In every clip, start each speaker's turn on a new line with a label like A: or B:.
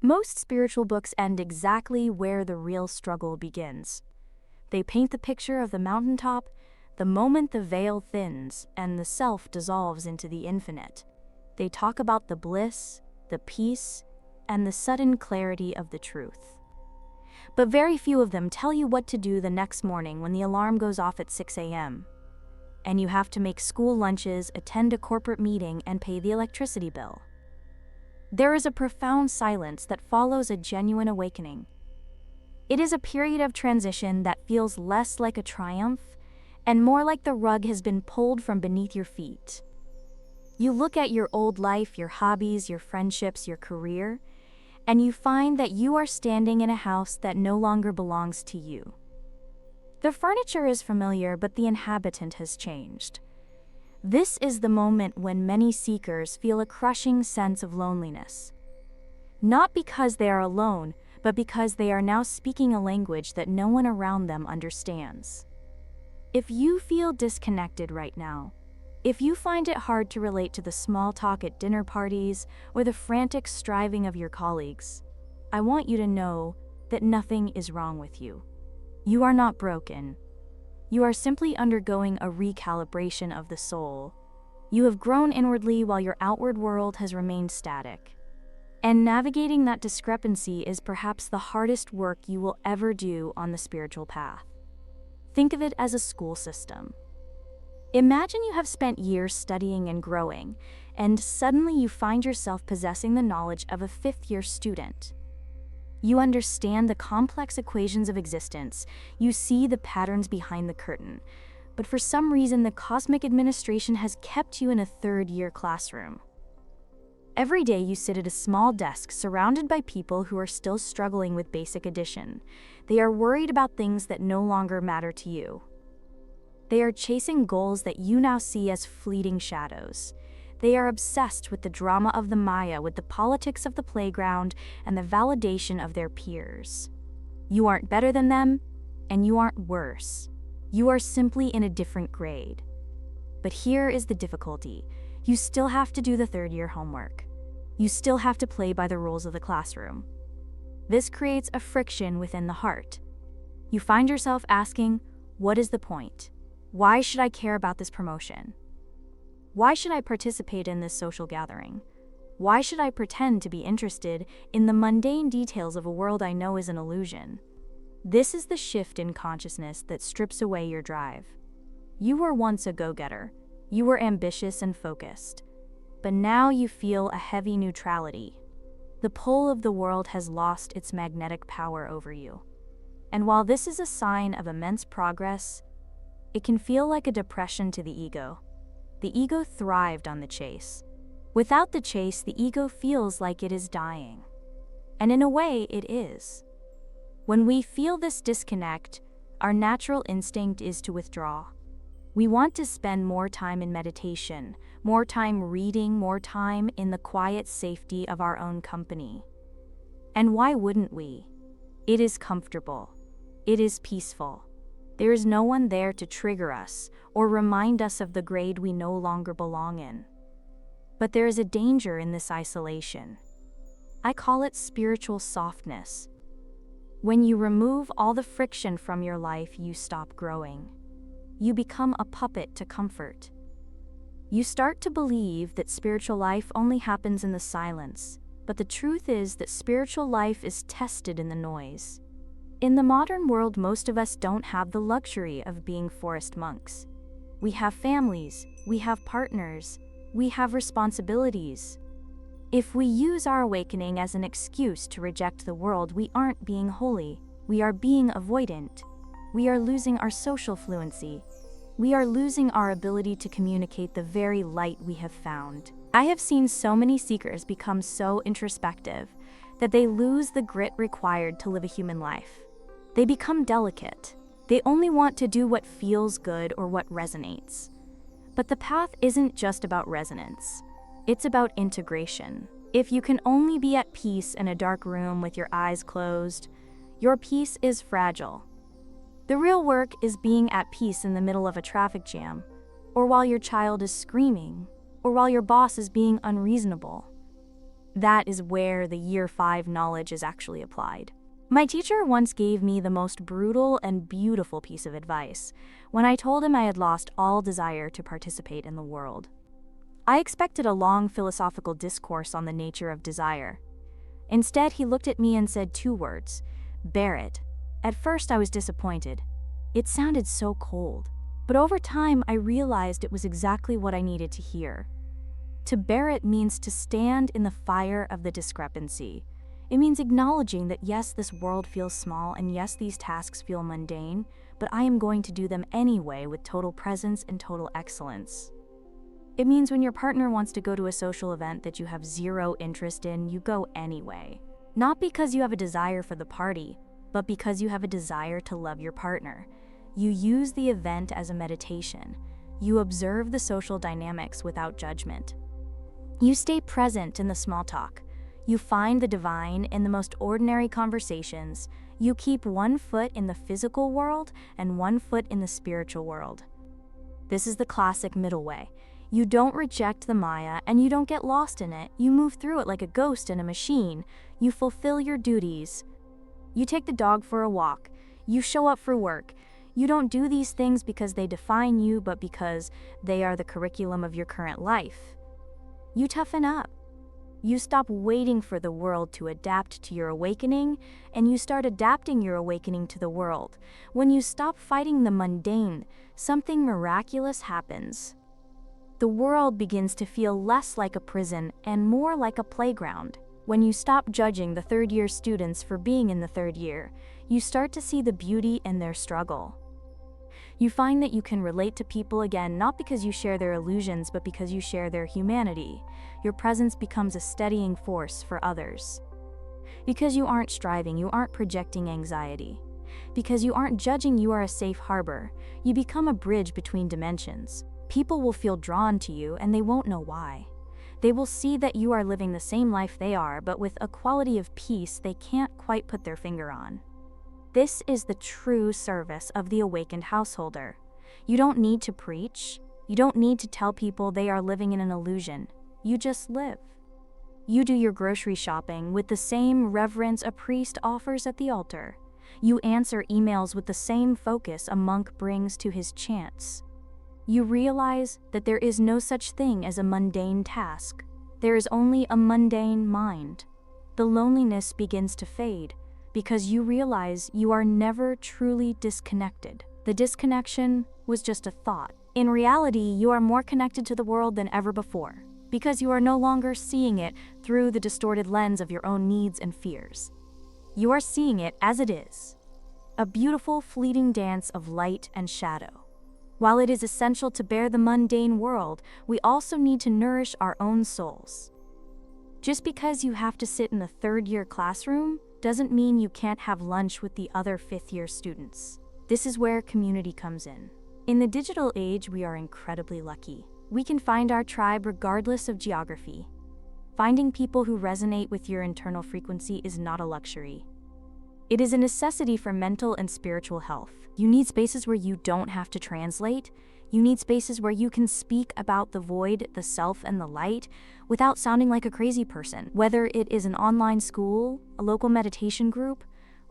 A: Most spiritual books end exactly where the real struggle begins. They paint the picture of the mountaintop, the moment the veil thins and the self dissolves into the infinite. They talk about the bliss, the peace, and the sudden clarity of the truth. But very few of them tell you what to do the next morning when the alarm goes off at 6 a.m. and you have to make school lunches, attend a corporate meeting, and pay the electricity bill. There is a profound silence that follows a genuine awakening. It is a period of transition that feels less like a triumph and more like the rug has been pulled from beneath your feet. You look at your old life, your hobbies, your friendships, your career, and you find that you are standing in a house that no longer belongs to you. The furniture is familiar, but the inhabitant has changed. This is the moment when many seekers feel a crushing sense of loneliness. Not because they are alone, but because they are now speaking a language that no one around them understands. If you feel disconnected right now, if you find it hard to relate to the small talk at dinner parties or the frantic striving of your colleagues, I want you to know that nothing is wrong with you. You are not broken. You are simply undergoing a recalibration of the soul. You have grown inwardly while your outward world has remained static. And navigating that discrepancy is perhaps the hardest work you will ever do on the spiritual path. Think of it as a school system. Imagine you have spent years studying and growing, and suddenly you find yourself possessing the knowledge of a fifth-year student. You understand the complex equations of existence, you see the patterns behind the curtain, but for some reason the cosmic administration has kept you in a third-year classroom. Every day you sit at a small desk surrounded by people who are still struggling with basic addition. They are worried about things that no longer matter to you. They are chasing goals that you now see as fleeting shadows. They are obsessed with the drama of the Maya, with the politics of the playground, and the validation of their peers. You aren't better than them, and you aren't worse. You are simply in a different grade. But here is the difficulty. You still have to do the third-year homework. You still have to play by the rules of the classroom. This creates a friction within the heart. You find yourself asking, what is the point? Why should I care about this promotion? Why should I participate in this social gathering? Why should I pretend to be interested in the mundane details of a world I know is an illusion? This is the shift in consciousness that strips away your drive. You were once a go-getter. You were ambitious and focused. But now you feel a heavy neutrality. The pull of the world has lost its magnetic power over you. And while this is a sign of immense progress, it can feel like a depression to the ego. The ego thrived on the chase. Without the chase, the ego feels like it is dying. And in a way, it is. When we feel this disconnect, our natural instinct is to withdraw. We want to spend more time in meditation, more time reading, more time in the quiet safety of our own company. And why wouldn't we? It is comfortable. It is peaceful. There is no one there to trigger us or remind us of the grade we no longer belong in. But there is a danger in this isolation. I call it spiritual softness. When you remove all the friction from your life, you stop growing. You become a puppet to comfort. You start to believe that spiritual life only happens in the silence, but the truth is that spiritual life is tested in the noise. In the modern world, most of us don't have the luxury of being forest monks. We have families, we have partners, we have responsibilities. If we use our awakening as an excuse to reject the world, we aren't being holy, we are being avoidant. We are losing our social fluency. We are losing our ability to communicate the very light we have found. I have seen so many seekers become so introspective that they lose the grit required to live a human life. They become delicate. They only want to do what feels good or what resonates. But the path isn't just about resonance. It's about integration. If you can only be at peace in a dark room with your eyes closed, your peace is fragile. The real work is being at peace in the middle of a traffic jam, or while your child is screaming, or while your boss is being unreasonable. That is where the year 5 knowledge is actually applied. My teacher once gave me the most brutal and beautiful piece of advice when I told him I had lost all desire to participate in the world. I expected a long philosophical discourse on the nature of desire. Instead, he looked at me and said 2 words: bear it. At first, I was disappointed. It sounded so cold. But over time, I realized it was exactly what I needed to hear. To bear it means to stand in the fire of the discrepancy. It means acknowledging that yes, this world feels small, and yes, these tasks feel mundane, but I am going to do them anyway with total presence and total excellence. It means when your partner wants to go to a social event that you have 0 interest in, you go anyway. Not because you have a desire for the party, but because you have a desire to love your partner. You use the event as a meditation. You observe the social dynamics without judgment. You stay present in the small talk. You find the divine in the most ordinary conversations. You keep 1 foot in the physical world and 1 foot in the spiritual world. This is the classic middle way. You don't reject the Maya and you don't get lost in it. You move through it like a ghost in a machine. You fulfill your duties. You take the dog for a walk. You show up for work. You don't do these things because they define you, but because they are the curriculum of your current life. You toughen up. You stop waiting for the world to adapt to your awakening, and you start adapting your awakening to the world. When you stop fighting the mundane, something miraculous happens. The world begins to feel less like a prison and more like a playground. When you stop judging the 3rd-year students for being in the 3rd year, you start to see the beauty in their struggle. You find that you can relate to people again, not because you share their illusions, but because you share their humanity. Your presence becomes a steadying force for others. Because you aren't striving, you aren't projecting anxiety. Because you aren't judging, you are a safe harbor. You become a bridge between dimensions. People will feel drawn to you, and they won't know why. They will see that you are living the same life they are, but with a quality of peace they can't quite put their finger on. This is the true service of the awakened householder. You don't need to preach. You don't need to tell people they are living in an illusion. You just live. You do your grocery shopping with the same reverence a priest offers at the altar. You answer emails with the same focus a monk brings to his chants. You realize that there is no such thing as a mundane task. There is only a mundane mind. The loneliness begins to fade, because you realize you are never truly disconnected. The disconnection was just a thought. In reality, you are more connected to the world than ever before, because you are no longer seeing it through the distorted lens of your own needs and fears. You are seeing it as it is, a beautiful, fleeting dance of light and shadow. While it is essential to bear the mundane world, we also need to nourish our own souls. Just because you have to sit in the 3rd-year classroom doesn't mean you can't have lunch with the other 5th-year students. This is where community comes in. In the digital age, we are incredibly lucky. We can find our tribe regardless of geography. Finding people who resonate with your internal frequency is not a luxury. It is a necessity for mental and spiritual health. You need spaces where you don't have to translate. You need spaces where you can speak about the void, the self, and the light without sounding like a crazy person. Whether it is an online school, a local meditation group,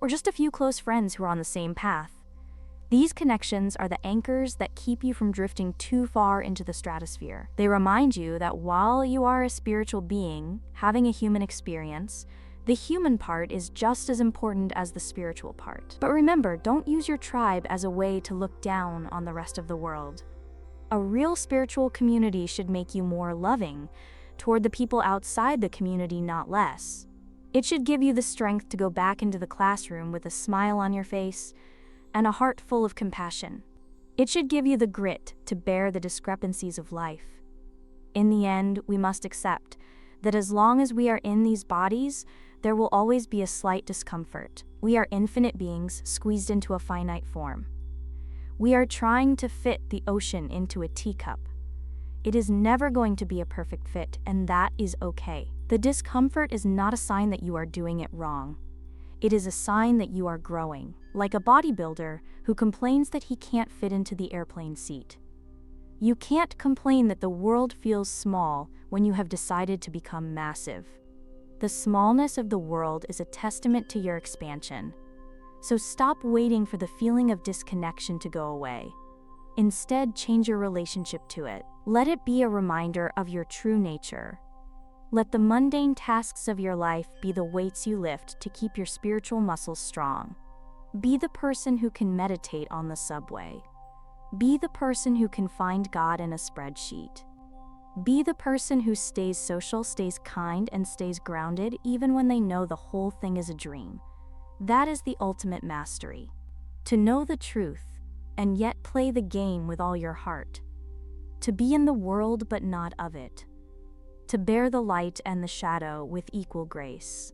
A: or just a few close friends who are on the same path. These connections are the anchors that keep you from drifting too far into the stratosphere. They remind you that while you are a spiritual being, having a human experience, the human part is just as important as the spiritual part. But remember, don't use your tribe as a way to look down on the rest of the world. A real spiritual community should make you more loving toward the people outside the community, not less. It should give you the strength to go back into the classroom with a smile on your face and a heart full of compassion. It should give you the grit to bear the discrepancies of life. In the end, we must accept that as long as we are in these bodies, there will always be a slight discomfort. We are infinite beings squeezed into a finite form. We are trying to fit the ocean into a teacup. It is never going to be a perfect fit, and that is okay. The discomfort is not a sign that you are doing it wrong. It is a sign that you are growing, like a bodybuilder who complains that he can't fit into the airplane seat. You can't complain that the world feels small when you have decided to become massive. The smallness of the world is a testament to your expansion. So stop waiting for the feeling of disconnection to go away. Instead, change your relationship to it. Let it be a reminder of your true nature. Let the mundane tasks of your life be the weights you lift to keep your spiritual muscles strong. Be the person who can meditate on the subway. Be the person who can find God in a spreadsheet. Be the person who stays social, stays kind, and stays grounded even when they know the whole thing is a dream. That is the ultimate mastery. To know the truth, and yet play the game with all your heart. To be in the world but not of it. To bear the light and the shadow with equal grace.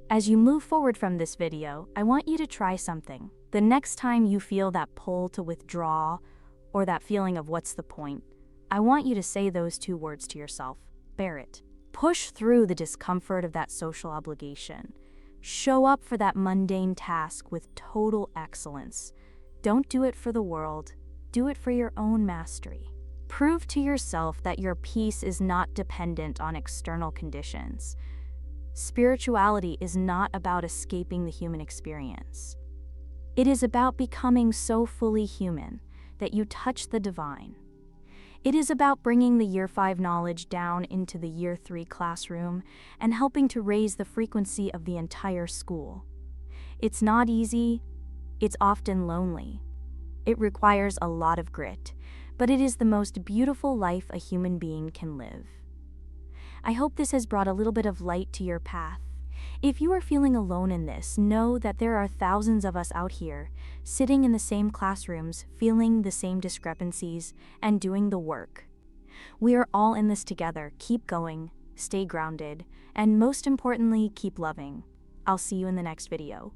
A: As you move forward from this video, I want you to try something. The next time you feel that pull to withdraw, or that feeling of what's the point, I want you to say those two words to yourself. Bear it. Push through the discomfort of that social obligation. Show up for that mundane task with total excellence. Don't do it for the world. Do it for your own mastery. Prove to yourself that your peace is not dependent on external conditions. Spirituality is not about escaping the human experience. It is about becoming so fully human that you touch the divine. It is about bringing the Year 5 knowledge down into the Year 3 classroom and helping to raise the frequency of the entire school. It's not easy. It's often lonely. It requires a lot of grit, but it is the most beautiful life a human being can live. I hope this has brought a little bit of light to your path. If you are feeling alone in this, know that there are thousands of us out here, sitting in the same classrooms, feeling the same discrepancies, and doing the work. We are all in this together. Keep going, stay grounded, and most importantly, keep loving. I'll see you in the next video.